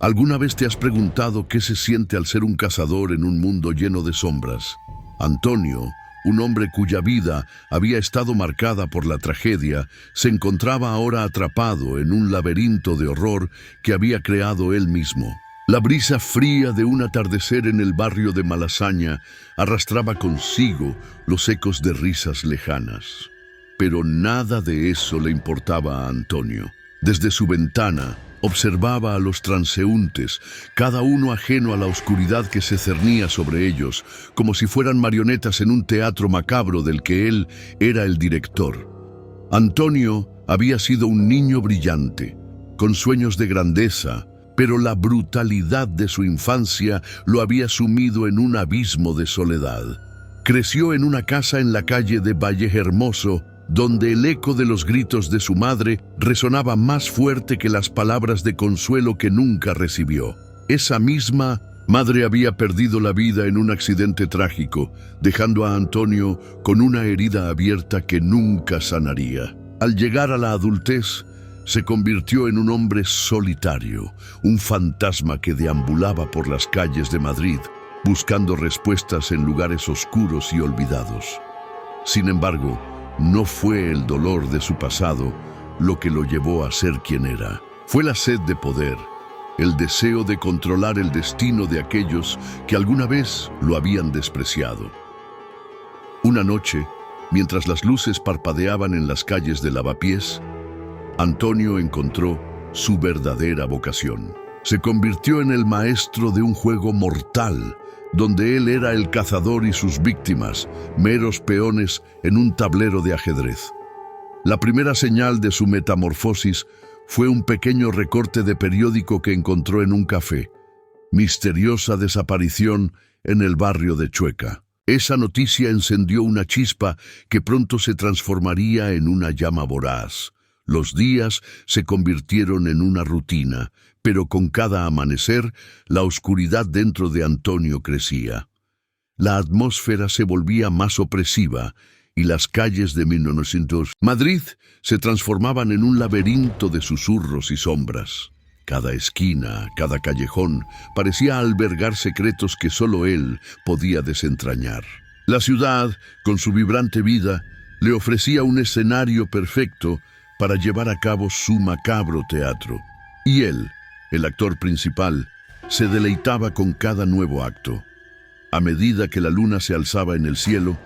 ¿Alguna vez te has preguntado qué se siente al ser un cazador en un mundo lleno de sombras? Antonio, un hombre cuya vida había estado marcada por la tragedia, se encontraba ahora atrapado en un laberinto de horror que había creado él mismo. La brisa fría de un atardecer en el barrio de Malasaña arrastraba consigo los ecos de risas lejanas. Pero nada de eso le importaba a Antonio. Desde su ventana observaba a los transeúntes, cada uno ajeno a la oscuridad que se cernía sobre ellos, como si fueran marionetas en un teatro macabro del que él era el director. Antonio había sido un niño brillante, con sueños de grandeza, pero la brutalidad de su infancia lo había sumido en un abismo de soledad. Creció en una casa en la calle de Vallehermoso, donde el eco de los gritos de su madre resonaba más fuerte que las palabras de consuelo que nunca recibió. Esa misma madre había perdido la vida en un accidente trágico, dejando a Antonio con una herida abierta que nunca sanaría. Al llegar a la adultez, se convirtió en un hombre solitario, un fantasma que deambulaba por las calles de Madrid, buscando respuestas en lugares oscuros y olvidados. Sin embargo, no fue el dolor de su pasado lo que lo llevó a ser quien era. Fue la sed de poder, el deseo de controlar el destino de aquellos que alguna vez lo habían despreciado. Una noche, mientras las luces parpadeaban en las calles de Lavapiés, Antonio encontró su verdadera vocación. Se convirtió en el maestro de un juego mortal, donde él era el cazador y sus víctimas, meros peones en un tablero de ajedrez. La primera señal de su metamorfosis fue un pequeño recorte de periódico que encontró en un café. Misteriosa desaparición en el barrio de Chueca. Esa noticia encendió una chispa que pronto se transformaría en una llama voraz. Los días se convirtieron en una rutina, pero con cada amanecer, la oscuridad dentro de Antonio crecía. La atmósfera se volvía más opresiva y las calles de 1900 Madrid se transformaban en un laberinto de susurros y sombras. Cada esquina, cada callejón, parecía albergar secretos que solo él podía desentrañar. La ciudad, con su vibrante vida, le ofrecía un escenario perfecto para llevar a cabo su macabro teatro. Y él, el actor principal, se deleitaba con cada nuevo acto. A medida que la luna se alzaba en el cielo,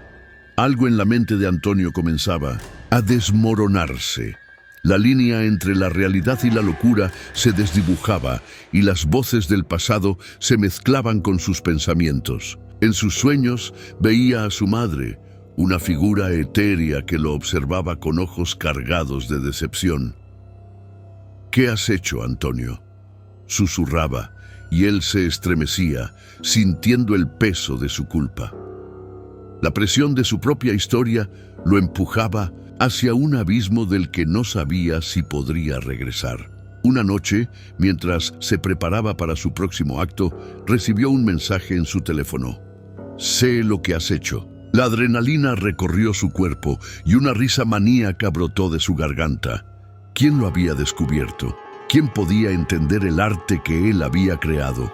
algo en la mente de Antonio comenzaba a desmoronarse. La línea entre la realidad y la locura se desdibujaba y las voces del pasado se mezclaban con sus pensamientos. En sus sueños veía a su madre, una figura etérea que lo observaba con ojos cargados de decepción. «¿Qué has hecho, Antonio?», susurraba, y él se estremecía, sintiendo el peso de su culpa. La presión de su propia historia lo empujaba hacia un abismo del que no sabía si podría regresar. Una noche, mientras se preparaba para su próximo acto, recibió un mensaje en su teléfono. «Sé lo que has hecho». La adrenalina recorrió su cuerpo y una risa maníaca brotó de su garganta. ¿Quién lo había descubierto? ¿Quién podía entender el arte que él había creado?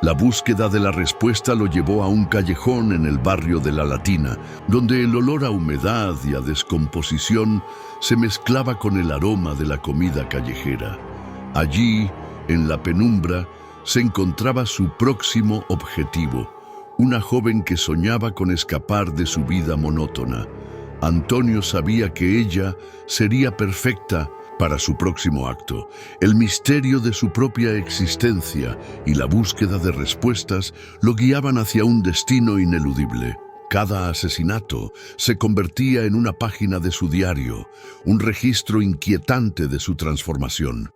La búsqueda de la respuesta lo llevó a un callejón en el barrio de La Latina, donde el olor a humedad y a descomposición se mezclaba con el aroma de la comida callejera. Allí, en la penumbra, se encontraba su próximo objetivo. Una joven que soñaba con escapar de su vida monótona. Antonio sabía que ella sería perfecta para su próximo acto. El misterio de su propia existencia y la búsqueda de respuestas lo guiaban hacia un destino ineludible. Cada asesinato se convertía en una página de su diario, un registro inquietante de su transformación.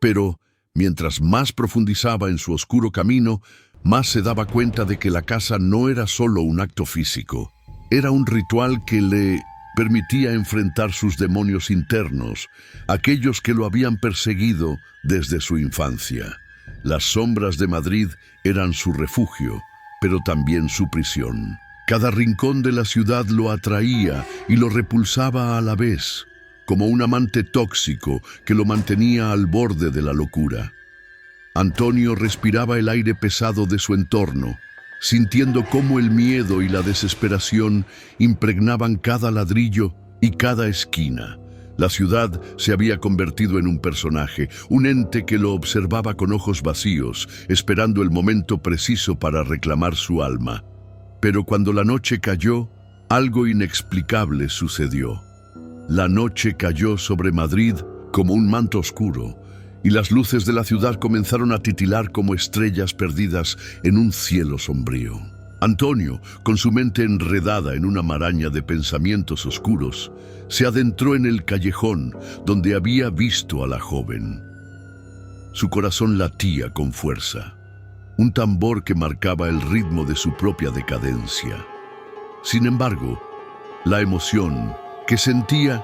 Pero, mientras más profundizaba en su oscuro camino, más se daba cuenta de que la caza no era solo un acto físico. Era un ritual que le permitía enfrentar sus demonios internos, aquellos que lo habían perseguido desde su infancia. Las sombras de Madrid eran su refugio, pero también su prisión. Cada rincón de la ciudad lo atraía y lo repulsaba a la vez, como un amante tóxico que lo mantenía al borde de la locura. Antonio respiraba el aire pesado de su entorno, sintiendo cómo el miedo y la desesperación impregnaban cada ladrillo y cada esquina. La ciudad se había convertido en un personaje, un ente que lo observaba con ojos vacíos, esperando el momento preciso para reclamar su alma. Pero cuando la noche cayó, algo inexplicable sucedió. La noche cayó sobre Madrid como un manto oscuro, y las luces de la ciudad comenzaron a titilar como estrellas perdidas en un cielo sombrío. Antonio, con su mente enredada en una maraña de pensamientos oscuros, se adentró en el callejón donde había visto a la joven. Su corazón latía con fuerza, un tambor que marcaba el ritmo de su propia decadencia. Sin embargo, la emoción que sentía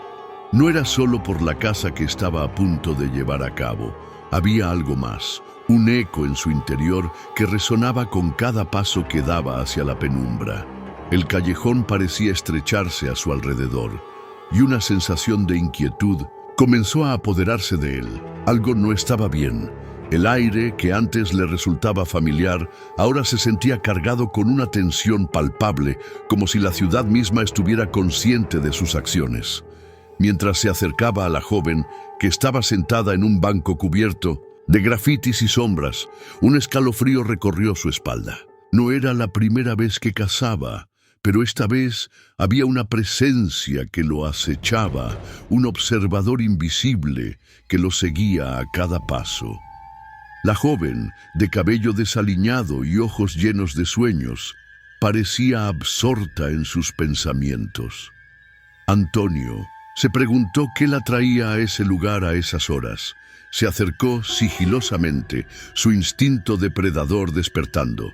no era solo por la casa que estaba a punto de llevar a cabo. Había algo más, un eco en su interior que resonaba con cada paso que daba hacia la penumbra. El callejón parecía estrecharse a su alrededor, y una sensación de inquietud comenzó a apoderarse de él. Algo no estaba bien. El aire, que antes le resultaba familiar, ahora se sentía cargado con una tensión palpable, como si la ciudad misma estuviera consciente de sus acciones. Mientras se acercaba a la joven, que estaba sentada en un banco cubierto de grafitis y sombras, un escalofrío recorrió su espalda. No era la primera vez que cazaba, pero esta vez había una presencia que lo acechaba, un observador invisible que lo seguía a cada paso. La joven, de cabello desaliñado y ojos llenos de sueños, parecía absorta en sus pensamientos. Antonio se preguntó qué la traía a ese lugar a esas horas. Se acercó sigilosamente, su instinto depredador despertando.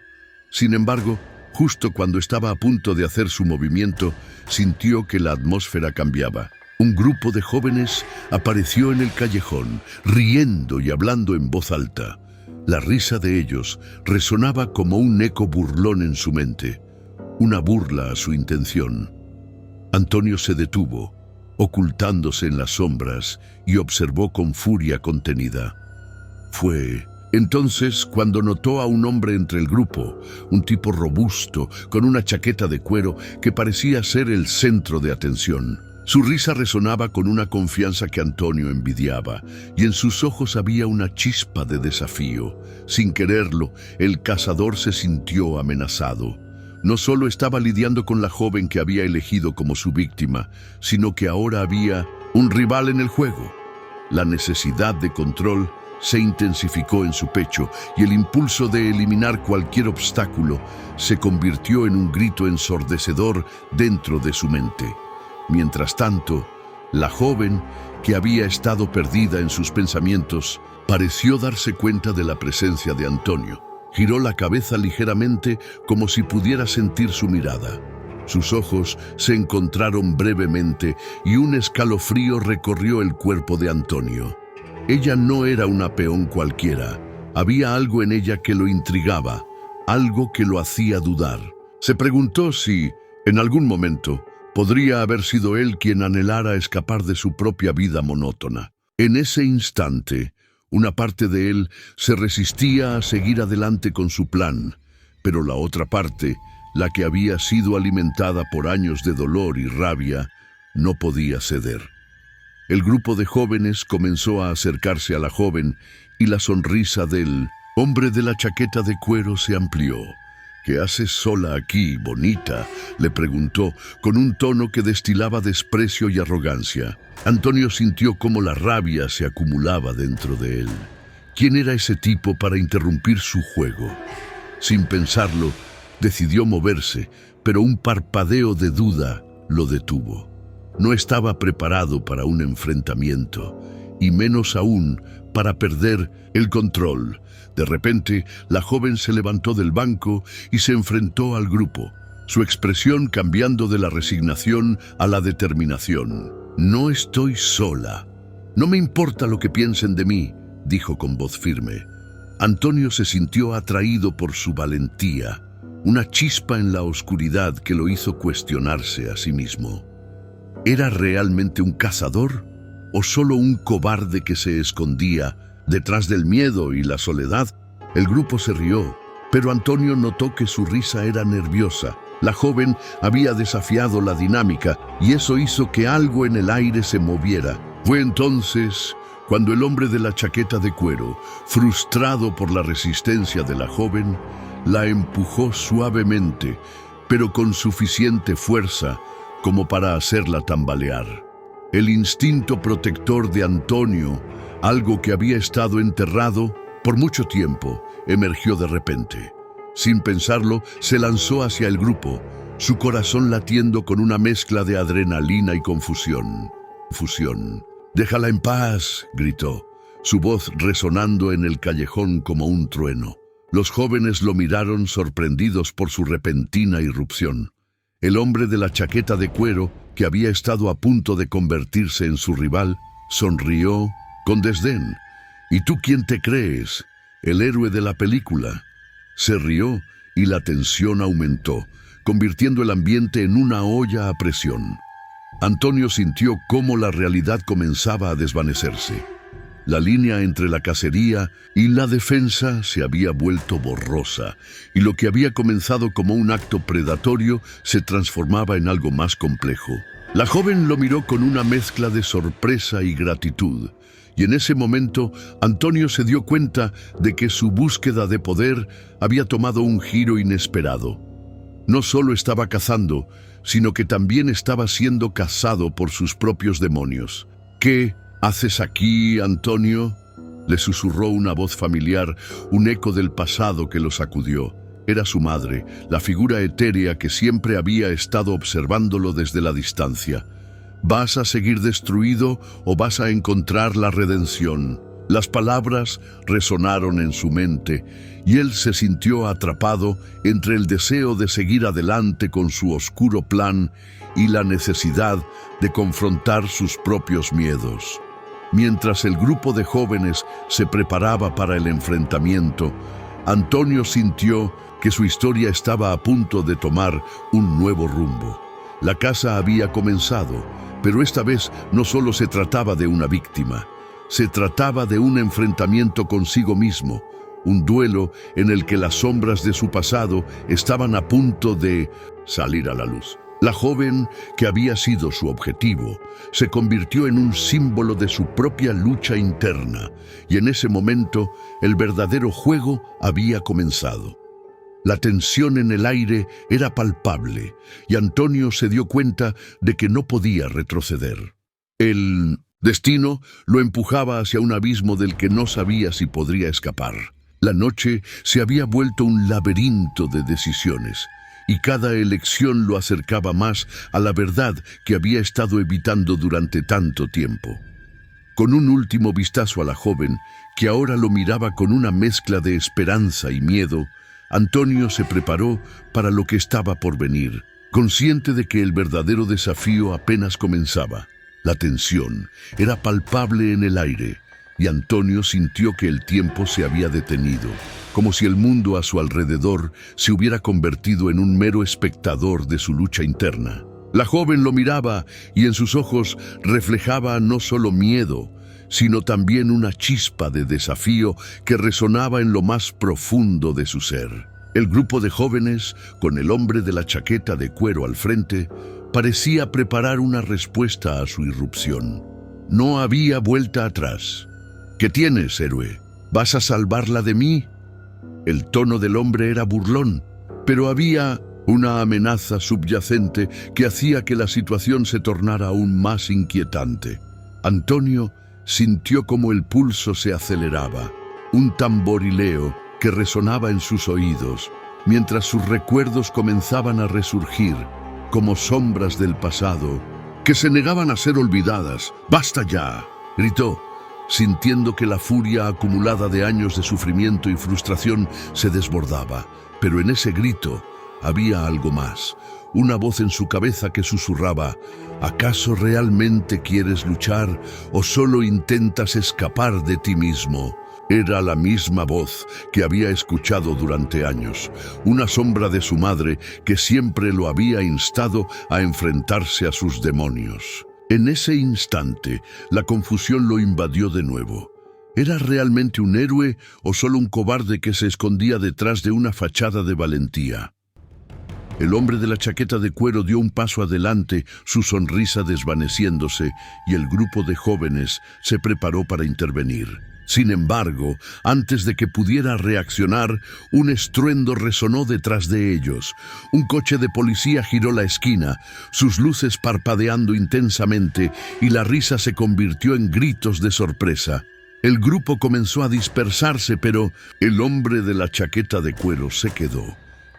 Sin embargo, justo cuando estaba a punto de hacer su movimiento, sintió que la atmósfera cambiaba. Un grupo de jóvenes apareció en el callejón, riendo y hablando en voz alta. La risa de ellos resonaba como un eco burlón en su mente, una burla a su intención. Antonio se detuvo, ocultándose en las sombras, y observó con furia contenida. Fue entonces cuando notó a un hombre entre el grupo, un tipo robusto, con una chaqueta de cuero que parecía ser el centro de atención. Su risa resonaba con una confianza que Antonio envidiaba, y en sus ojos había una chispa de desafío. Sin quererlo, el cazador se sintió amenazado. No solo estaba lidiando con la joven que había elegido como su víctima, sino que ahora había un rival en el juego. La necesidad de control se intensificó en su pecho, y el impulso de eliminar cualquier obstáculo se convirtió en un grito ensordecedor dentro de su mente. Mientras tanto, la joven, que había estado perdida en sus pensamientos, pareció darse cuenta de la presencia de Antonio. Giró la cabeza ligeramente como si pudiera sentir su mirada. Sus ojos se encontraron brevemente y un escalofrío recorrió el cuerpo de Antonio. Ella no era una peón cualquiera. Había algo en ella que lo intrigaba, algo que lo hacía dudar. Se preguntó si, en algún momento, podría haber sido él quien anhelara escapar de su propia vida monótona. En ese instante, una parte de él se resistía a seguir adelante con su plan, pero la otra parte, la que había sido alimentada por años de dolor y rabia, no podía ceder. El grupo de jóvenes comenzó a acercarse a la joven y la sonrisa del hombre de la chaqueta de cuero se amplió. ¿Qué haces sola aquí, bonita?, le preguntó con un tono que destilaba desprecio y arrogancia. Antonio sintió cómo la rabia se acumulaba dentro de él. ¿Quién era ese tipo para interrumpir su juego? Sin pensarlo, decidió moverse, pero un parpadeo de duda lo detuvo. No estaba preparado para un enfrentamiento, y menos aún para perder el control. De repente, la joven se levantó del banco y se enfrentó al grupo, su expresión cambiando de la resignación a la determinación. «No estoy sola. No me importa lo que piensen de mí», dijo con voz firme. Antonio se sintió atraído por su valentía, una chispa en la oscuridad que lo hizo cuestionarse a sí mismo. ¿Era realmente un cazador o solo un cobarde que se escondía Detrás del miedo y la soledad, el grupo se rió, pero Antonio notó que su risa era nerviosa. La joven había desafiado la dinámica y eso hizo que algo en el aire se moviera. Fue entonces cuando el hombre de la chaqueta de cuero, frustrado por la resistencia de la joven, la empujó suavemente, pero con suficiente fuerza como para hacerla tambalear. El instinto protector de Antonio, algo que había estado enterrado por mucho tiempo, emergió de repente. Sin pensarlo, se lanzó hacia el grupo, su corazón latiendo con una mezcla de adrenalina y confusión. «Déjala en paz», gritó, su voz resonando en el callejón como un trueno. Los jóvenes lo miraron sorprendidos por su repentina irrupción. El hombre de la chaqueta de cuero, que había estado a punto de convertirse en su rival, sonrió con desdén. «¿Y tú quién te crees? ¿El héroe de la película?». Se rió y la tensión aumentó, convirtiendo el ambiente en una olla a presión. Antonio sintió cómo la realidad comenzaba a desvanecerse. La línea entre la cacería y la defensa se había vuelto borrosa, y lo que había comenzado como un acto predatorio se transformaba en algo más complejo. La joven lo miró con una mezcla de sorpresa y gratitud, y en ese momento Antonio se dio cuenta de que su búsqueda de poder había tomado un giro inesperado. No solo estaba cazando, sino que también estaba siendo cazado por sus propios demonios. «¿Qué haces aquí, Antonio?», le susurró una voz familiar, un eco del pasado que lo sacudió. Era su madre, la figura etérea que siempre había estado observándolo desde la distancia. «¿Vas a seguir destruido o vas a encontrar la redención?». Las palabras resonaron en su mente y él se sintió atrapado entre el deseo de seguir adelante con su oscuro plan y la necesidad de confrontar sus propios miedos. Mientras el grupo de jóvenes se preparaba para el enfrentamiento, Antonio sintió que su historia estaba a punto de tomar un nuevo rumbo. La caza había comenzado, pero esta vez no solo se trataba de una víctima. Se trataba de un enfrentamiento consigo mismo, un duelo en el que las sombras de su pasado estaban a punto de salir a la luz. La joven, que había sido su objetivo, se convirtió en un símbolo de su propia lucha interna, y en ese momento el verdadero juego había comenzado. La tensión en el aire era palpable, y Antonio se dio cuenta de que no podía retroceder. El destino lo empujaba hacia un abismo del que no sabía si podría escapar. La noche se había vuelto un laberinto de decisiones, y cada elección lo acercaba más a la verdad que había estado evitando durante tanto tiempo. Con un último vistazo a la joven, que ahora lo miraba con una mezcla de esperanza y miedo, Antonio se preparó para lo que estaba por venir, consciente de que el verdadero desafío apenas comenzaba. La tensión era palpable en el aire, y Antonio sintió que el tiempo se había detenido, como si el mundo a su alrededor se hubiera convertido en un mero espectador de su lucha interna. La joven lo miraba y en sus ojos reflejaba no solo miedo, sino también una chispa de desafío que resonaba en lo más profundo de su ser. El grupo de jóvenes, con el hombre de la chaqueta de cuero al frente, parecía preparar una respuesta a su irrupción. No había vuelta atrás. «¿Qué tienes, héroe? ¿Vas a salvarla de mí?». El tono del hombre era burlón, pero había una amenaza subyacente que hacía que la situación se tornara aún más inquietante. Antonio sintió como el pulso se aceleraba, un tamborileo que resonaba en sus oídos, mientras sus recuerdos comenzaban a resurgir como sombras del pasado que se negaban a ser olvidadas. «¡Basta ya!», gritó, sintiendo que la furia acumulada de años de sufrimiento y frustración se desbordaba. Pero en ese grito había algo más, una voz en su cabeza que susurraba: «¿Acaso realmente quieres luchar o solo intentas escapar de ti mismo?». Era la misma voz que había escuchado durante años, una sombra de su madre que siempre lo había instado a enfrentarse a sus demonios. En ese instante, la confusión lo invadió de nuevo. ¿Era realmente un héroe o solo un cobarde que se escondía detrás de una fachada de valentía? El hombre de la chaqueta de cuero dio un paso adelante, su sonrisa desvaneciéndose, y el grupo de jóvenes se preparó para intervenir. Sin embargo, antes de que pudiera reaccionar, un estruendo resonó detrás de ellos. Un coche de policía giró la esquina, sus luces parpadeando intensamente, y la risa se convirtió en gritos de sorpresa. El grupo comenzó a dispersarse, pero el hombre de la chaqueta de cuero se quedó,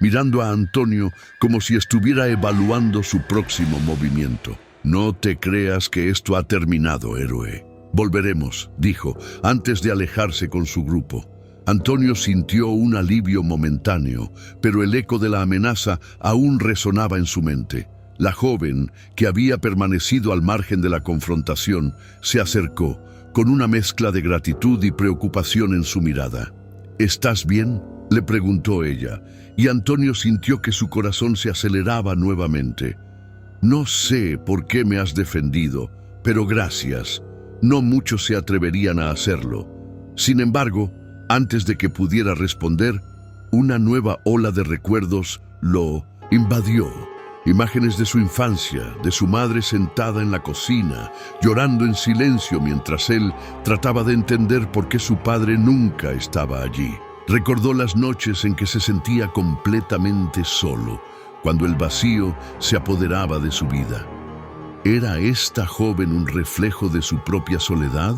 mirando a Antonio como si estuviera evaluando su próximo movimiento. «No te creas que esto ha terminado, héroe. Volveremos», dijo, antes de alejarse con su grupo. Antonio sintió un alivio momentáneo, pero el eco de la amenaza aún resonaba en su mente. La joven, que había permanecido al margen de la confrontación, se acercó, con una mezcla de gratitud y preocupación en su mirada. «¿Estás bien?», le preguntó ella, y Antonio sintió que su corazón se aceleraba nuevamente. «No sé por qué me has defendido, pero gracias. No muchos se atreverían a hacerlo». Sin embargo, antes de que pudiera responder, una nueva ola de recuerdos lo invadió. Imágenes de su infancia, de su madre sentada en la cocina, llorando en silencio mientras él trataba de entender por qué su padre nunca estaba allí. Recordó las noches en que se sentía completamente solo, cuando el vacío se apoderaba de su vida. ¿Era esta joven un reflejo de su propia soledad?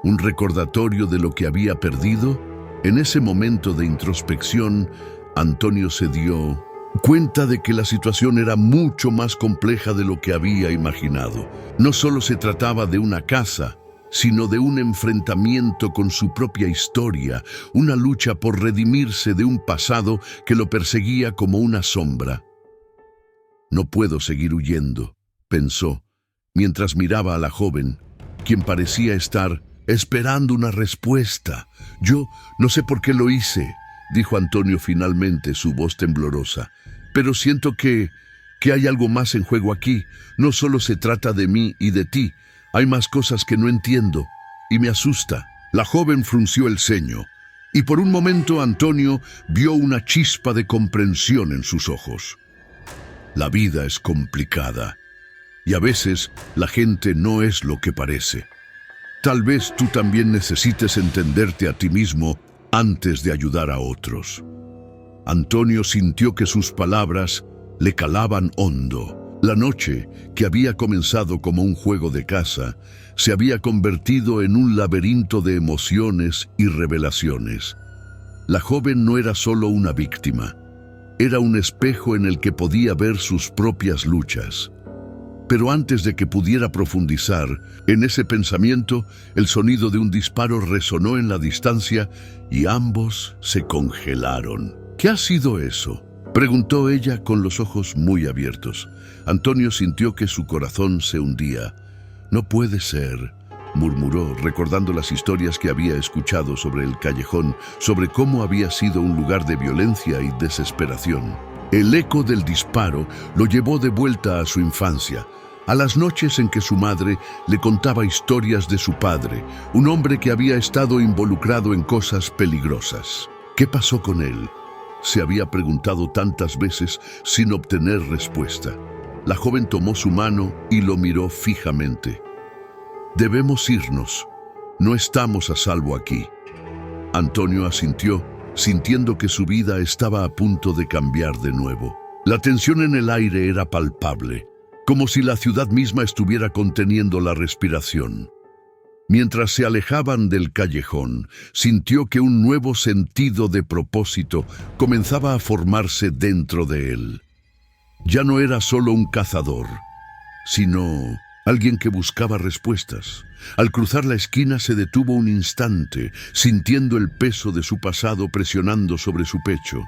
¿Un recordatorio de lo que había perdido? En ese momento de introspección, Antonio se dio cuenta de que la situación era mucho más compleja de lo que había imaginado. No solo se trataba de una casa, sino de un enfrentamiento con su propia historia, una lucha por redimirse de un pasado que lo perseguía como una sombra. «No puedo seguir huyendo», pensó, mientras miraba a la joven, quien parecía estar esperando una respuesta. «Yo no sé por qué lo hice», dijo Antonio finalmente, su voz temblorosa, «pero siento que hay algo más en juego aquí. No solo se trata de mí y de ti. Hay más cosas que no entiendo, y me asusta». La joven frunció el ceño, y por un momento Antonio vio una chispa de comprensión en sus ojos. La vida es complicada, y a veces la gente no es lo que parece. Tal vez tú también necesites entenderte a ti mismo antes de ayudar a otros. Antonio sintió que sus palabras le calaban hondo. La noche, que había comenzado como un juego de caza, se había convertido en un laberinto de emociones y revelaciones. La joven no era solo una víctima, era un espejo en el que podía ver sus propias luchas. Pero antes de que pudiera profundizar en ese pensamiento, el sonido de un disparo resonó en la distancia y ambos se congelaron. «¿Qué ha sido eso?», preguntó ella con los ojos muy abiertos. Antonio sintió que su corazón se hundía. «No puede ser», murmuró, recordando las historias que había escuchado sobre el callejón, sobre cómo había sido un lugar de violencia y desesperación. El eco del disparo lo llevó de vuelta a su infancia, a las noches en que su madre le contaba historias de su padre, un hombre que había estado involucrado en cosas peligrosas. ¿Qué pasó con él?, se había preguntado tantas veces sin obtener respuesta. La joven tomó su mano y lo miró fijamente. «Debemos irnos. No estamos a salvo aquí». Antonio asintió, sintiendo que su vida estaba a punto de cambiar de nuevo. La tensión en el aire era palpable, como si la ciudad misma estuviera conteniendo la respiración. Mientras se alejaban del callejón, sintió que un nuevo sentido de propósito comenzaba a formarse dentro de él. Ya no era solo un cazador, sino alguien que buscaba respuestas. Al cruzar la esquina se detuvo un instante, sintiendo el peso de su pasado presionando sobre su pecho.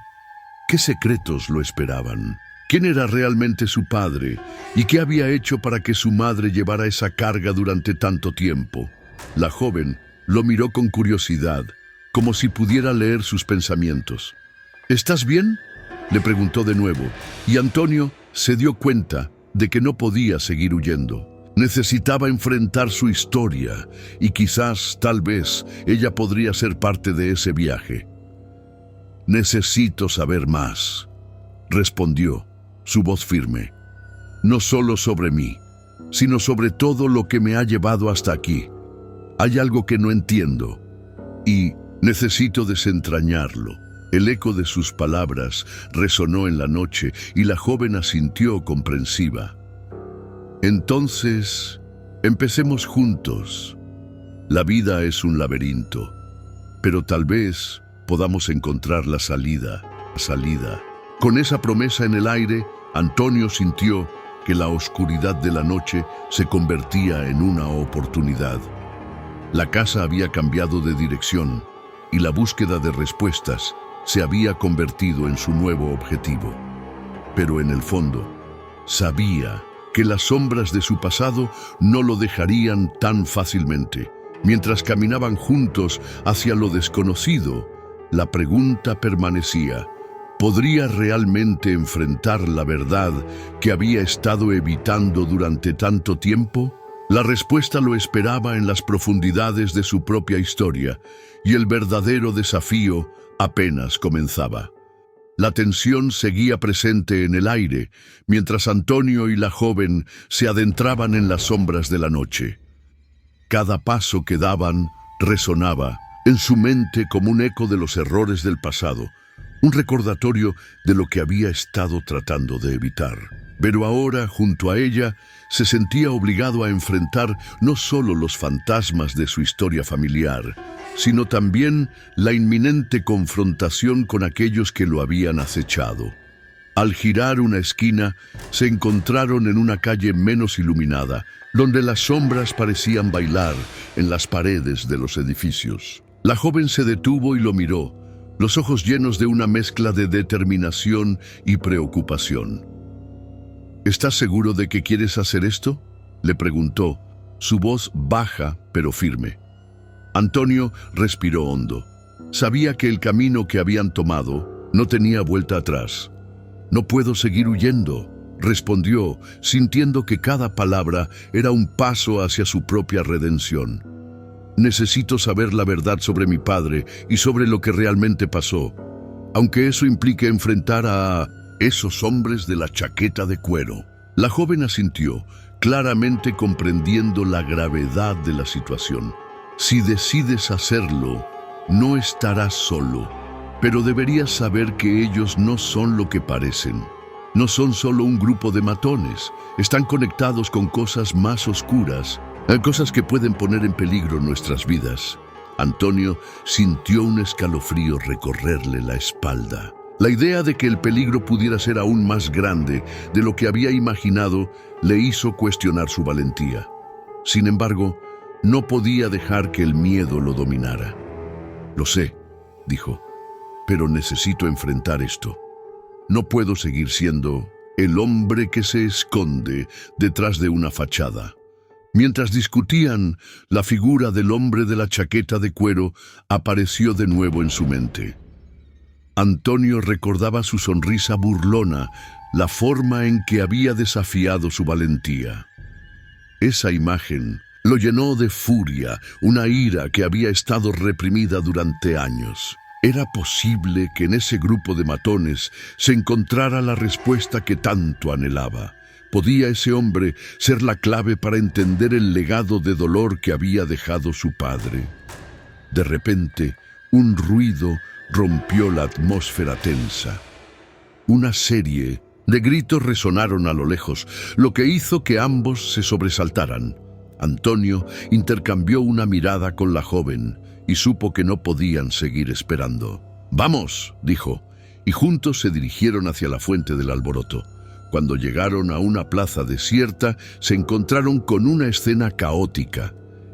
¿Qué secretos lo esperaban? ¿Quién era realmente su padre? ¿Y qué había hecho para que su madre llevara esa carga durante tanto tiempo? La joven lo miró con curiosidad, como si pudiera leer sus pensamientos. «¿Estás bien?», le preguntó de nuevo, y Antonio se dio cuenta de que no podía seguir huyendo. Necesitaba enfrentar su historia y quizás, tal vez, ella podría ser parte de ese viaje. «Necesito saber más», respondió, su voz firme. «No solo sobre mí, sino sobre todo lo que me ha llevado hasta aquí. Hay algo que no entiendo y necesito desentrañarlo». El eco de sus palabras resonó en la noche y la joven asintió comprensiva. «Entonces, empecemos juntos. La vida es un laberinto, pero tal vez podamos encontrar la salida. Con esa promesa en el aire, Antonio sintió que la oscuridad de la noche se convertía en una oportunidad. La casa había cambiado de dirección y la búsqueda de respuestas se había convertido en su nuevo objetivo. Pero en el fondo, sabía que las sombras de su pasado no lo dejarían tan fácilmente. Mientras caminaban juntos hacia lo desconocido, la pregunta permanecía: ¿podría realmente enfrentar la verdad que había estado evitando durante tanto tiempo? La respuesta lo esperaba en las profundidades de su propia historia, y el verdadero desafío apenas comenzaba. La tensión seguía presente en el aire, mientras Antonio y la joven se adentraban en las sombras de la noche. Cada paso que daban resonaba en su mente como un eco de los errores del pasado, un recordatorio de lo que había estado tratando de evitar. Pero ahora, junto a ella, se sentía obligado a enfrentar no solo los fantasmas de su historia familiar, sino también la inminente confrontación con aquellos que lo habían acechado. Al girar una esquina, se encontraron en una calle menos iluminada, donde las sombras parecían bailar en las paredes de los edificios. La joven se detuvo y lo miró, los ojos llenos de una mezcla de determinación y preocupación. «¿Estás seguro de que quieres hacer esto?», le preguntó, su voz baja pero firme. Antonio respiró hondo. Sabía que el camino que habían tomado no tenía vuelta atrás. «No puedo seguir huyendo», respondió, sintiendo que cada palabra era un paso hacia su propia redención. «Necesito saber la verdad sobre mi padre y sobre lo que realmente pasó, aunque eso implique enfrentar a esos hombres de la chaqueta de cuero». La joven asintió, claramente comprendiendo la gravedad de la situación. «Si decides hacerlo, no estarás solo, pero deberías saber que ellos no son lo que parecen. No son solo un grupo de matones, están conectados con cosas más oscuras, cosas que pueden poner en peligro nuestras vidas». Antonio sintió un escalofrío recorrerle la espalda. La idea de que el peligro pudiera ser aún más grande de lo que había imaginado le hizo cuestionar su valentía. Sin embargo, no podía dejar que el miedo lo dominara. «Lo sé», dijo, «pero necesito enfrentar esto. No puedo seguir siendo el hombre que se esconde detrás de una fachada». Mientras discutían, la figura del hombre de la chaqueta de cuero apareció de nuevo en su mente. Antonio recordaba su sonrisa burlona, la forma en que había desafiado su valentía. Esa imagen lo llenó de furia, una ira que había estado reprimida durante años. ¿Era posible que en ese grupo de matones se encontrara la respuesta que tanto anhelaba? ¿Podía ese hombre ser la clave para entender el legado de dolor que había dejado su padre? De repente, un ruido rompió la atmósfera tensa. Una serie de gritos resonaron a lo lejos, lo que hizo que ambos se sobresaltaran. Antonio intercambió una mirada con la joven y supo que no podían seguir esperando. «Vamos», dijo, y juntos se dirigieron hacia la fuente del alboroto. Cuando llegaron a una plaza desierta, se encontraron con una escena caótica.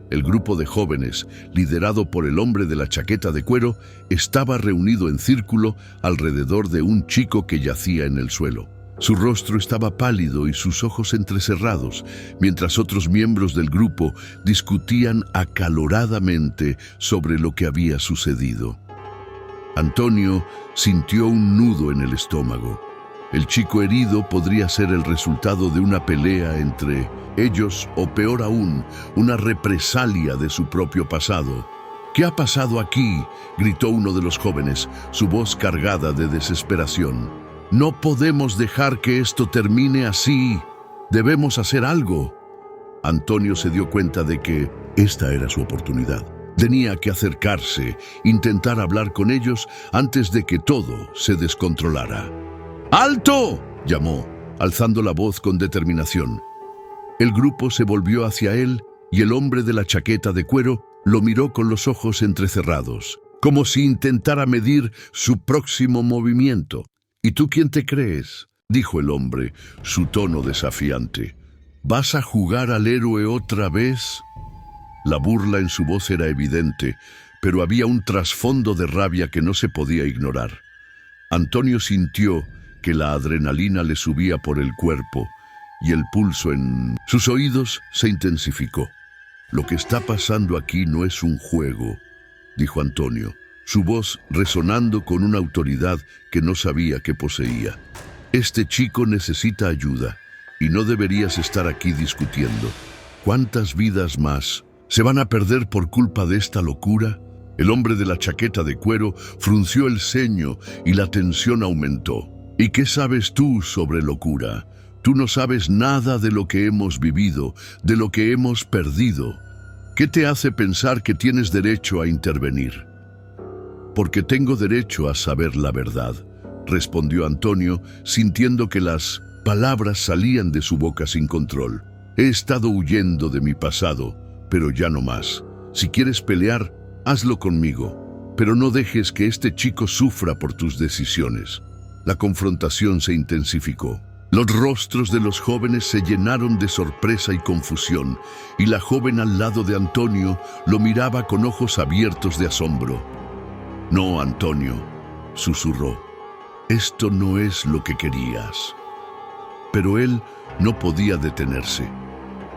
El grupo de jóvenes, liderado por el hombre de la chaqueta de cuero, estaba reunido en círculo alrededor de un chico que yacía en el suelo. Su rostro estaba pálido y sus ojos entrecerrados, mientras otros miembros del grupo discutían acaloradamente sobre lo que había sucedido. Antonio sintió un nudo en el estómago. El chico herido podría ser el resultado de una pelea entre ellos o, peor aún, una represalia de su propio pasado. «¿Qué ha pasado aquí?», gritó uno de los jóvenes, su voz cargada de desesperación. «No podemos dejar que esto termine así. Debemos hacer algo». Antonio se dio cuenta de que esta era su oportunidad. Tenía que acercarse, intentar hablar con ellos antes de que todo se descontrolara. «¡Alto!», llamó, alzando la voz con determinación. El grupo se volvió hacia él y el hombre de la chaqueta de cuero lo miró con los ojos entrecerrados, como si intentara medir su próximo movimiento. «¿Y tú quién te crees?», dijo el hombre, su tono desafiante. «¿Vas a jugar al héroe otra vez?». La burla en su voz era evidente, pero había un trasfondo de rabia que no se podía ignorar. Antonio sintió que la adrenalina le subía por el cuerpo y el pulso en sus oídos se intensificó. «Lo que está pasando aquí no es un juego», dijo Antonio, su voz resonando con una autoridad que no sabía que poseía. «Este chico necesita ayuda y no deberías estar aquí discutiendo. ¿Cuántas vidas más se van a perder por culpa de esta locura?». El hombre de la chaqueta de cuero frunció el ceño y la tensión aumentó. «¿Y qué sabes tú sobre locura? Tú no sabes nada de lo que hemos vivido, de lo que hemos perdido. ¿Qué te hace pensar que tienes derecho a intervenir?». «Porque tengo derecho a saber la verdad», respondió Antonio, sintiendo que las palabras salían de su boca sin control. «He estado huyendo de mi pasado, pero ya no más. Si quieres pelear, hazlo conmigo, pero no dejes que este chico sufra por tus decisiones». La confrontación se intensificó. Los rostros de los jóvenes se llenaron de sorpresa y confusión, y la joven al lado de Antonio lo miraba con ojos abiertos de asombro. «No, Antonio», susurró, «esto no es lo que querías». Pero él no podía detenerse.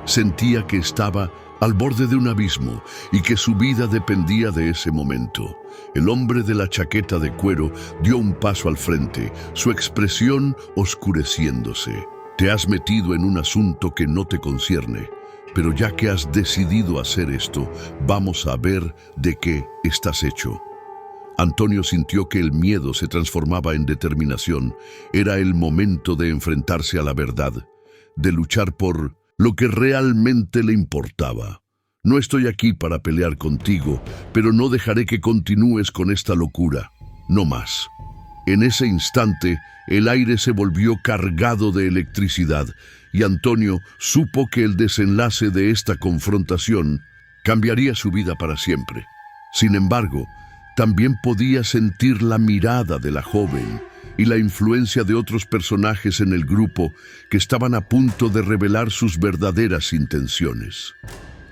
Sentía que estaba al borde de un abismo y que su vida dependía de ese momento. El hombre de la chaqueta de cuero dio un paso al frente, su expresión oscureciéndose. «Te has metido en un asunto que no te concierne, pero ya que has decidido hacer esto, vamos a ver de qué estás hecho». Antonio sintió que el miedo se transformaba en determinación. Era el momento de enfrentarse a la verdad, de luchar por lo que realmente le importaba. «No estoy aquí para pelear contigo, pero no dejaré que continúes con esta locura. No más». En ese instante, el aire se volvió cargado de electricidad y Antonio supo que el desenlace de esta confrontación cambiaría su vida para siempre. Sin embargo, también podía sentir la mirada de la joven y la influencia de otros personajes en el grupo que estaban a punto de revelar sus verdaderas intenciones.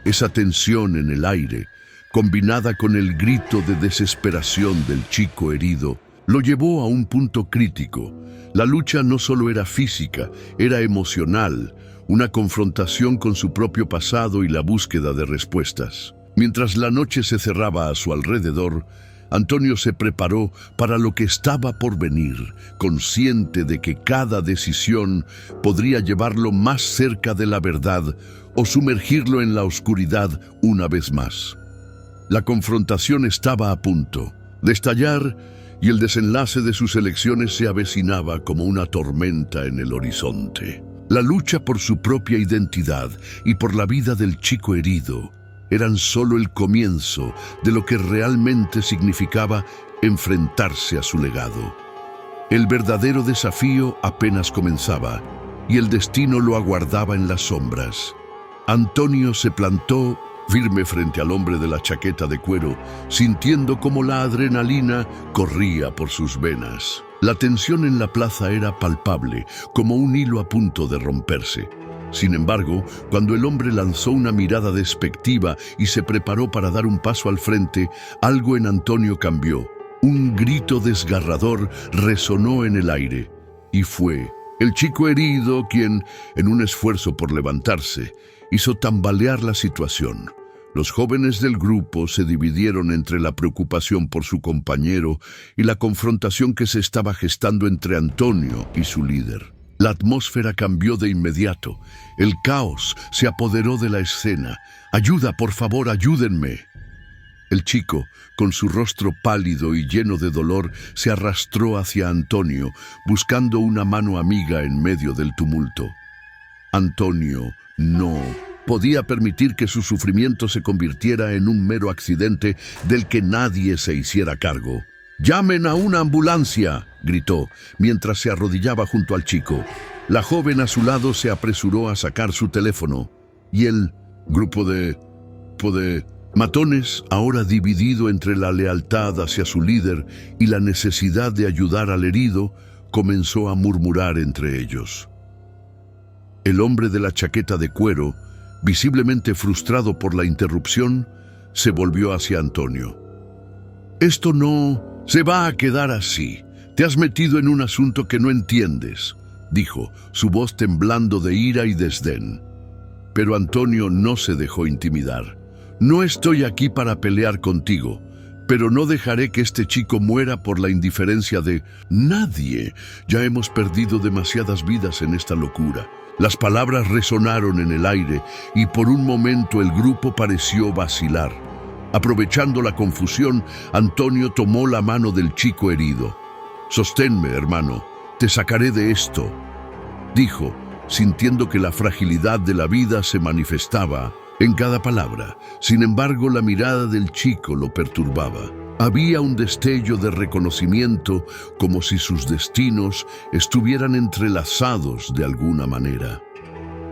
Esa tensión en el aire, combinada con el grito de desesperación del chico herido, lo llevó a un punto crítico. La lucha no solo era física, era emocional, una confrontación con su propio pasado y la búsqueda de respuestas. Mientras la noche se cerraba a su alrededor, Antonio se preparó para lo que estaba por venir, consciente de que cada decisión podría llevarlo más cerca de la verdad o sumergirlo en la oscuridad una vez más. La confrontación estaba a punto de estallar y el desenlace de sus elecciones se avecinaba como una tormenta en el horizonte. La lucha por su propia identidad y por la vida del chico herido eran solo el comienzo de lo que realmente significaba enfrentarse a su legado. El verdadero desafío apenas comenzaba y el destino lo aguardaba en las sombras. Antonio se plantó firme frente al hombre de la chaqueta de cuero, sintiendo cómo la adrenalina corría por sus venas. La tensión en la plaza era palpable, como un hilo a punto de romperse. Sin embargo, cuando el hombre lanzó una mirada despectiva y se preparó para dar un paso al frente, algo en Antonio cambió. Un grito desgarrador resonó en el aire, y fue el chico herido quien, en un esfuerzo por levantarse, hizo tambalear la situación. Los jóvenes del grupo se dividieron entre la preocupación por su compañero y la confrontación que se estaba gestando entre Antonio y su líder. La atmósfera cambió de inmediato. El caos se apoderó de la escena. «Ayuda, por favor, ayúdenme». El chico, con su rostro pálido y lleno de dolor, se arrastró hacia Antonio, buscando una mano amiga en medio del tumulto. Antonio no podía permitir que su sufrimiento se convirtiera en un mero accidente del que nadie se hiciera cargo. «¡Llamen a una ambulancia!», gritó, mientras se arrodillaba junto al chico. La joven a su lado se apresuró a sacar su teléfono, y el grupo de matones, ahora dividido entre la lealtad hacia su líder y la necesidad de ayudar al herido, comenzó a murmurar entre ellos. El hombre de la chaqueta de cuero, visiblemente frustrado por la interrupción, se volvió hacia Antonio. «Esto no se va a quedar así. Te has metido en un asunto que no entiendes», dijo, su voz temblando de ira y desdén. Pero Antonio no se dejó intimidar. «No estoy aquí para pelear contigo, pero no dejaré que este chico muera por la indiferencia de nadie. Ya hemos perdido demasiadas vidas en esta locura». Las palabras resonaron en el aire y por un momento el grupo pareció vacilar. Aprovechando la confusión, Antonio tomó la mano del chico herido. «Sosténme, hermano, te sacaré de esto», dijo, sintiendo que la fragilidad de la vida se manifestaba en cada palabra. Sin embargo, la mirada del chico lo perturbaba. Había un destello de reconocimiento, como si sus destinos estuvieran entrelazados de alguna manera.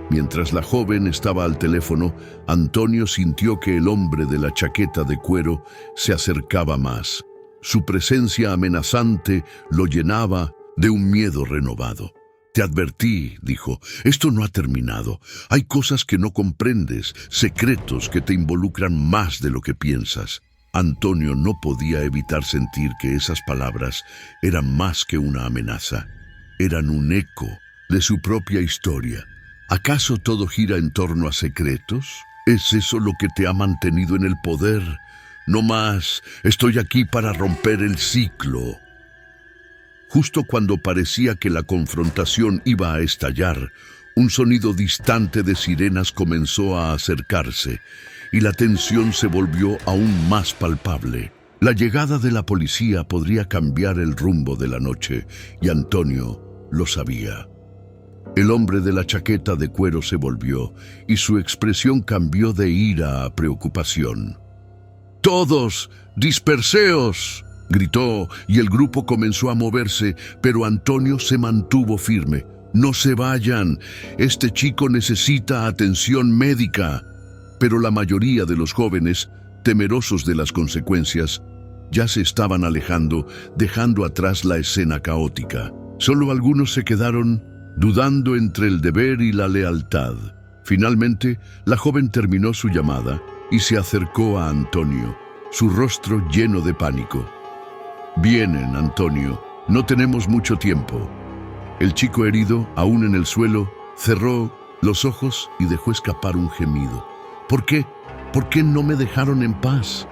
Mientras la joven estaba al teléfono, Antonio sintió que el hombre de la chaqueta de cuero se acercaba más. Su presencia amenazante lo llenaba de un miedo renovado. «Te advertí», dijo, «esto no ha terminado. Hay cosas que no comprendes, secretos que te involucran más de lo que piensas». Antonio no podía evitar sentir que esas palabras eran más que una amenaza. Eran un eco de su propia historia. ¿Acaso todo gira en torno a secretos? ¿Es eso lo que te ha mantenido en el poder? No más, estoy aquí para romper el ciclo. Justo cuando parecía que la confrontación iba a estallar, un sonido distante de sirenas comenzó a acercarse y la tensión se volvió aún más palpable. La llegada de la policía podría cambiar el rumbo de la noche y Antonio lo sabía. El hombre de la chaqueta de cuero se volvió y su expresión cambió de ira a preocupación. «¡Todos, disperseos!», gritó, y el grupo comenzó a moverse, pero Antonio se mantuvo firme. «No se vayan, este chico necesita atención médica». Pero la mayoría de los jóvenes, temerosos de las consecuencias, ya se estaban alejando, dejando atrás la escena caótica. Solo algunos se quedaron dudando entre el deber y la lealtad. Finalmente, la joven terminó su llamada y se acercó a Antonio, su rostro lleno de pánico. «Vienen, Antonio, no tenemos mucho tiempo». El chico herido, aún en el suelo, cerró los ojos y dejó escapar un gemido. «¿Por qué? ¿Por qué no me dejaron en paz?».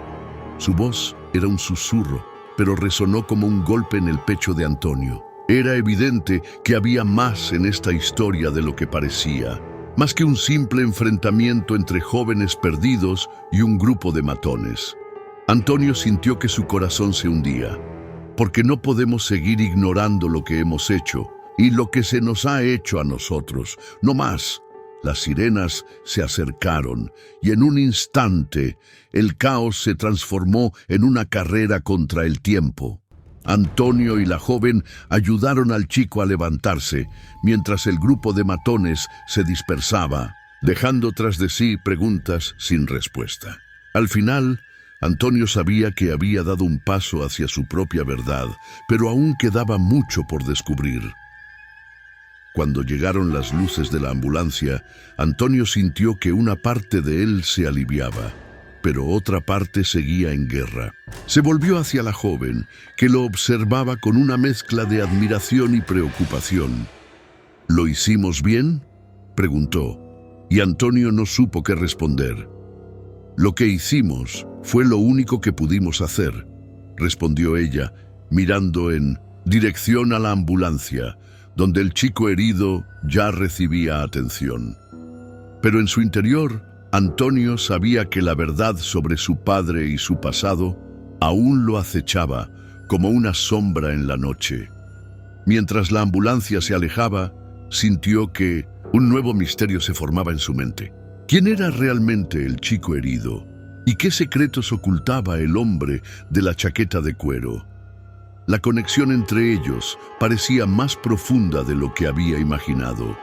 Su voz era un susurro, pero resonó como un golpe en el pecho de Antonio. Era evidente que había más en esta historia de lo que parecía, más que un simple enfrentamiento entre jóvenes perdidos y un grupo de matones. Antonio sintió que su corazón se hundía, porque no podemos seguir ignorando lo que hemos hecho y lo que se nos ha hecho a nosotros. No más. Las sirenas se acercaron y en un instante el caos se transformó en una carrera contra el tiempo. Antonio y la joven ayudaron al chico a levantarse, mientras el grupo de matones se dispersaba, dejando tras de sí preguntas sin respuesta. Al final, Antonio sabía que había dado un paso hacia su propia verdad, pero aún quedaba mucho por descubrir. Cuando llegaron las luces de la ambulancia, Antonio sintió que una parte de él se aliviaba, pero otra parte seguía en guerra. Se volvió hacia la joven, que lo observaba con una mezcla de admiración y preocupación. «¿Lo hicimos bien?», preguntó, y Antonio no supo qué responder. Lo que hicimos fue lo único que pudimos hacer, respondió ella, mirando en dirección a la ambulancia, donde el chico herido ya recibía atención. Pero en su interior, Antonio sabía que la verdad sobre su padre y su pasado aún lo acechaba como una sombra en la noche. Mientras la ambulancia se alejaba, sintió que un nuevo misterio se formaba en su mente. ¿Quién era realmente el chico herido? ¿Y qué secretos ocultaba el hombre de la chaqueta de cuero? La conexión entre ellos parecía más profunda de lo que había imaginado.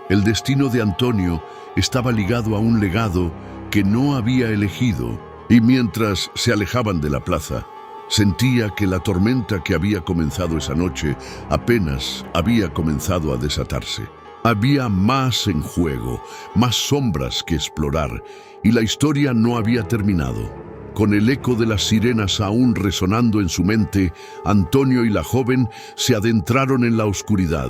El destino de Antonio estaba ligado a un legado que no había elegido, y mientras se alejaban de la plaza, sentía que la tormenta que había comenzado esa noche apenas había comenzado a desatarse. Había más en juego, más sombras que explorar, y la historia no había terminado. Con el eco de las sirenas aún resonando en su mente, Antonio y la joven se adentraron en la oscuridad,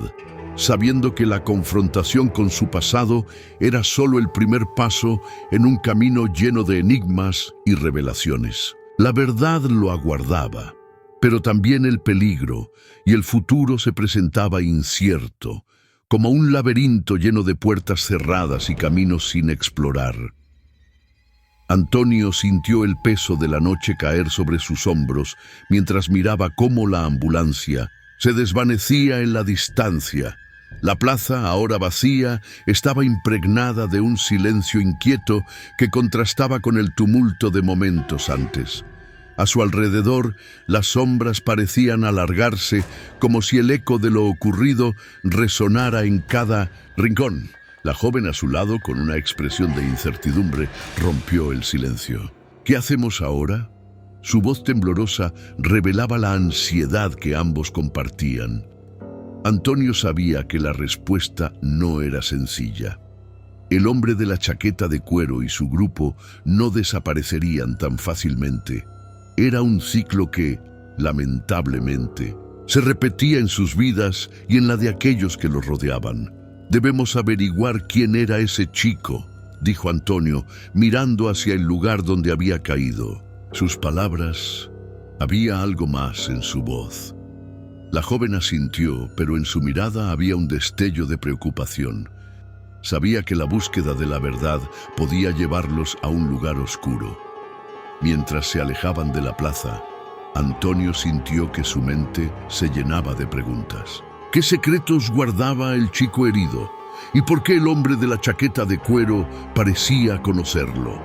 sabiendo que la confrontación con su pasado era solo el primer paso en un camino lleno de enigmas y revelaciones. La verdad lo aguardaba, pero también el peligro, y el futuro se presentaba incierto, como un laberinto lleno de puertas cerradas y caminos sin explorar. Antonio sintió el peso de la noche caer sobre sus hombros mientras miraba cómo la ambulancia se desvanecía en la distancia. La plaza, ahora vacía, estaba impregnada de un silencio inquieto que contrastaba con el tumulto de momentos antes. A su alrededor, las sombras parecían alargarse como si el eco de lo ocurrido resonara en cada rincón. La joven a su lado, con una expresión de incertidumbre, rompió el silencio. ¿Qué hacemos ahora? Su voz temblorosa revelaba la ansiedad que ambos compartían. Antonio sabía que la respuesta no era sencilla. El hombre de la chaqueta de cuero y su grupo no desaparecerían tan fácilmente. Era un ciclo que, lamentablemente, se repetía en sus vidas y en la de aquellos que los rodeaban. «Debemos averiguar quién era ese chico», dijo Antonio, mirando hacia el lugar donde había caído. Sus palabras, había algo más en su voz. La joven asintió, pero en su mirada había un destello de preocupación. Sabía que la búsqueda de la verdad podía llevarlos a un lugar oscuro. Mientras se alejaban de la plaza, Antonio sintió que su mente se llenaba de preguntas. ¿Qué secretos guardaba el chico herido? ¿Y por qué el hombre de la chaqueta de cuero parecía conocerlo?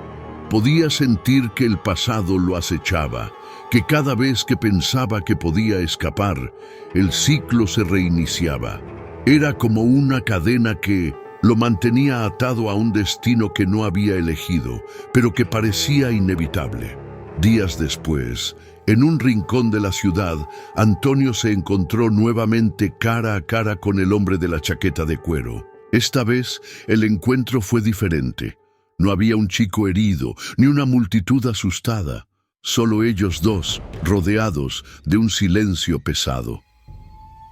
Podía sentir que el pasado lo acechaba, que cada vez que pensaba que podía escapar, el ciclo se reiniciaba. Era como una cadena que lo mantenía atado a un destino que no había elegido, pero que parecía inevitable. Días después, en un rincón de la ciudad, Antonio se encontró nuevamente cara a cara con el hombre de la chaqueta de cuero. Esta vez, el encuentro fue diferente. No había un chico herido, ni una multitud asustada. Solo ellos dos, rodeados de un silencio pesado.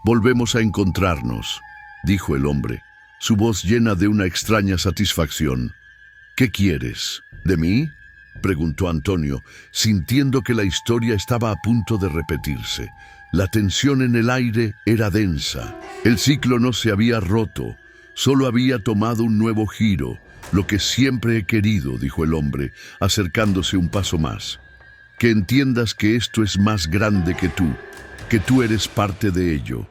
«Volvemos a encontrarnos», dijo el hombre, su voz llena de una extraña satisfacción. «¿Qué quieres? ¿De mí?», preguntó Antonio, sintiendo que la historia estaba a punto de repetirse. La tensión en el aire era densa. El ciclo no se había roto, solo había tomado un nuevo giro. «Lo que siempre he querido», dijo el hombre, acercándose un paso más. «Que entiendas que esto es más grande que tú eres parte de ello».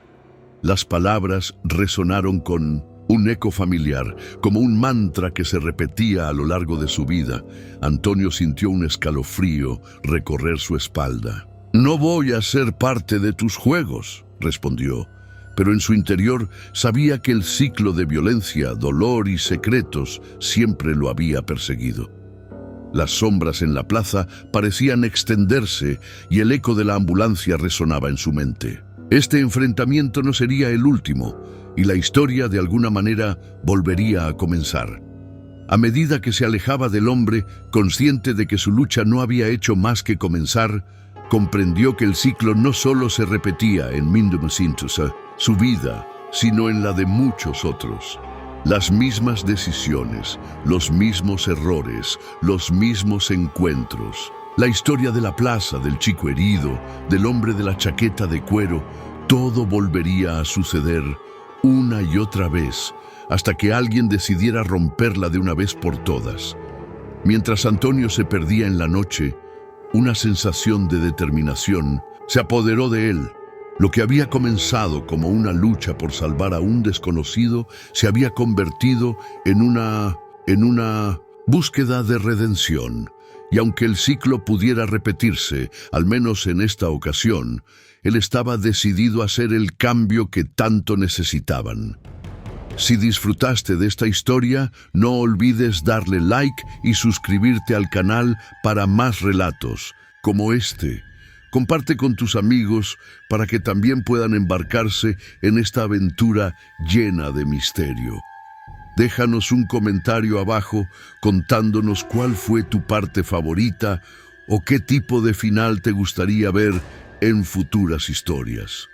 Las palabras resonaron con un eco familiar, como un mantra que se repetía a lo largo de su vida. Antonio sintió un escalofrío recorrer su espalda. «No voy a ser parte de tus juegos», respondió, pero en su interior sabía que el ciclo de violencia, dolor y secretos siempre lo había perseguido. Las sombras en la plaza parecían extenderse y el eco de la ambulancia resonaba en su mente. Este enfrentamiento no sería el último, y la historia de alguna manera volvería a comenzar. A medida que se alejaba del hombre, consciente de que su lucha no había hecho más que comenzar, comprendió que el ciclo no solo se repetía en Mindum Sintusa, su vida, sino en la de muchos otros. Las mismas decisiones, los mismos errores, los mismos encuentros. La historia de la plaza, del chico herido, del hombre de la chaqueta de cuero, todo volvería a suceder una y otra vez, hasta que alguien decidiera romperla de una vez por todas. Mientras Antonio se perdía en la noche, una sensación de determinación se apoderó de él. Lo que había comenzado como una lucha por salvar a un desconocido se había convertido en una búsqueda de redención. Y aunque el ciclo pudiera repetirse, al menos en esta ocasión, él estaba decidido a hacer el cambio que tanto necesitaban. Si disfrutaste de esta historia, no olvides darle like y suscribirte al canal para más relatos como este. Comparte con tus amigos para que también puedan embarcarse en esta aventura llena de misterio. Déjanos un comentario abajo contándonos cuál fue tu parte favorita o qué tipo de final te gustaría ver en futuras historias.